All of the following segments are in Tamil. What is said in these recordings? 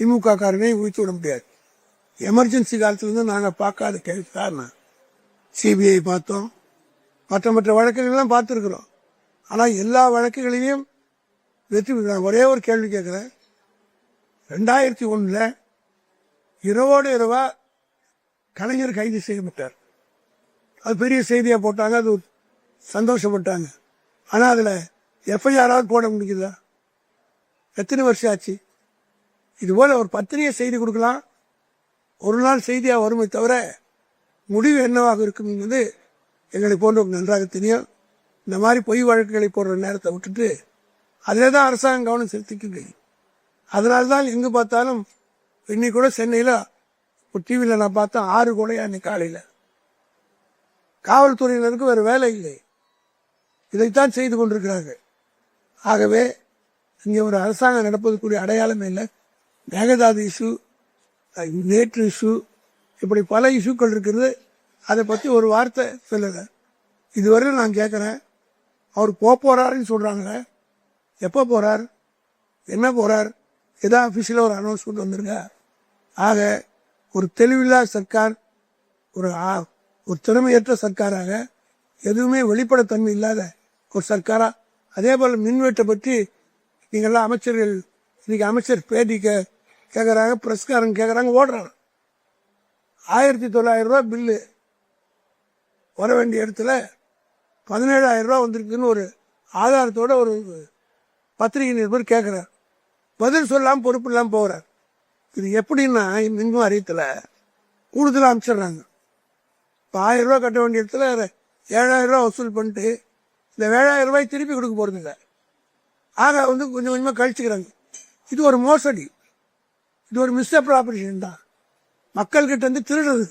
திமுக காரனையும் ஊற்றி விட முடியாது. எமர்ஜென்சி காலத்துலேருந்து நாங்கள் பார்க்காத கேள்வி காரணம். சிபிஐ பார்த்தோம், மற்ற வழக்குகள்லாம் பார்த்துருக்குறோம். ஆனால் எல்லா வழக்குகளையும் வெற்றி பெற்றாங்க. ஒரே ஒரு கேள்வி கேட்குறேன். 2001 இரவோடு இரவா கலைஞர் கைது செய்யப்பட்டார். அது பெரிய செய்தியாக போட்டாங்க, அது சந்தோஷப்பட்டாங்க. ஆனால் அதில் எஃப்ஐஆராவது போட முடியுதா? எத்தனை வருஷம் ஆச்சு? இதுபோல் ஒரு பத்திரிகை செய்தி கொடுக்கலாம், ஒரு நாள் செய்தியாக வருமே தவிர முடிவு என்னவாக இருக்கும் என்பது எங்களை போன்றவங்க நன்றாக தெரியும். இந்த மாதிரி பொய் வழக்குகளை போடுற நேரத்தை விட்டுட்டு அதில் தான் அரசாங்கம் கவனம் செலுத்திக்குங்க. அதனால தான் எங்கே பார்த்தாலும் இன்னைக்கு கூட சென்னையில் ஒரு டிவியில் நான் பார்த்தேன், 6 கொலையா இன்னைக்கு காலையில். காவல்துறையினருக்கு வேறு வேலை இல்லை, இதைத்தான் செய்து கொண்டிருக்கிறார்கள். ஆகவே இங்கே ஒரு அரசாங்கம் நடப்பதற்குரிய அடையாளமே இல்லை. மேகதாது இஷ்யூ, நேற்று இஷ்யூ, இப்படி பல இஷ்யூக்கள் இருக்கிறது. அதை பற்றி ஒரு வார்த்தை சொல்லலை. இதுவரையும் நான் கேட்குறேன், அவர் போகிறாருன்னு சொல்கிறாங்களே, எப்போ போகிறார், என்ன போகிறார், ஏதாவது அஃபிஷியலாக ஒரு அனௌன்ஸ்மெண்ட் வந்துருங்க. ஆக ஒரு தெளிவில்லா சர்க்கார், ஒரு திறமையற்ற சர்க்காராக, எதுவுமே வெளிப்படைத்தன்மை இல்லாத ஒரு சர்க்காராக. அதே போல் மின்வெட்டை பற்றி நீங்கள்லாம் அமைச்சர்கள், இன்றைக்கி அமைச்சர் பேட்டி கேட்குறாங்க, பிரஸ்காரங்க கேட்குறாங்க, ஓடுறாங்க. 1900 ரூபா பில்லு வர வேண்டிய இடத்துல 17,000 ரூபா வந்திருக்குன்னு ஒரு ஆதாரத்தோடு ஒரு பத்திரிகை நிருபர் கேட்குறார். பதில் சொல்லாமல் பொறுப்பு இல்லாமல் போகிறார். இது எப்படின்னா, மின் வாரியத்தில் கூடுதலாக அமைச்சிடுறாங்க. இப்போ 1000 ரூபா கட்ட வேண்டிய இடத்துல 7,000 ரூபா வசூல் பண்ணிட்டு இந்த 7,000 ரூபாய் திருப்பி கொடுக்க போகிறதில்ல. ஆக கொஞ்சம் கொஞ்சமாக கழிச்சுக்கிறாங்க. இது ஒரு மோசடி, இது ஒரு மிஸ்அப்ராபரேஷன் தான். மக்கள்கிட்ட திருடுறது,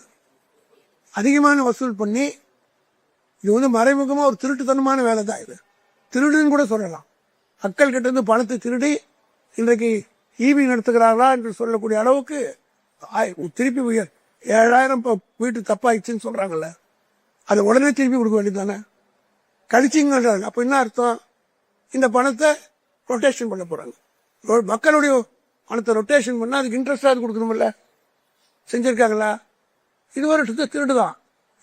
அதிகமான வசூல் பண்ணி, இது மறைமுகமாக ஒரு திருட்டுத்தனமான வேலை தான். இது திருடுன்னு கூட சொல்லலாம். மக்கள்கிட்ட பணத்தை திருடி இன்றைக்கு ஈவி நடத்துகிறார்களா என்று சொல்லக்கூடிய அளவுக்கு திருப்பி 7,000 இப்போ வீட்டு தப்பாயிடுச்சுன்னு சொல்கிறாங்கல்ல, அதை உடனே திருப்பி கொடுக்க வேண்டியது தானே. கழிச்சிங்கன்றாங்க. அப்போ என்ன அர்த்தம்? இந்த பணத்தை ரொட்டேஷன் பண்ண போகிறாங்க. மக்களுடைய பணத்தை ரொட்டேஷன் பண்ணால் அதுக்கு இன்ட்ரெஸ்டாக கொடுக்கணுமில்ல, செஞ்சுருக்காங்களா? இது ஒரு திருடு தான்,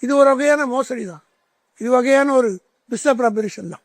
இது ஒரு வகையான மோசடி தான், இது வகையான ஒரு மிஸ்அப்ராபரேஷன் தான்.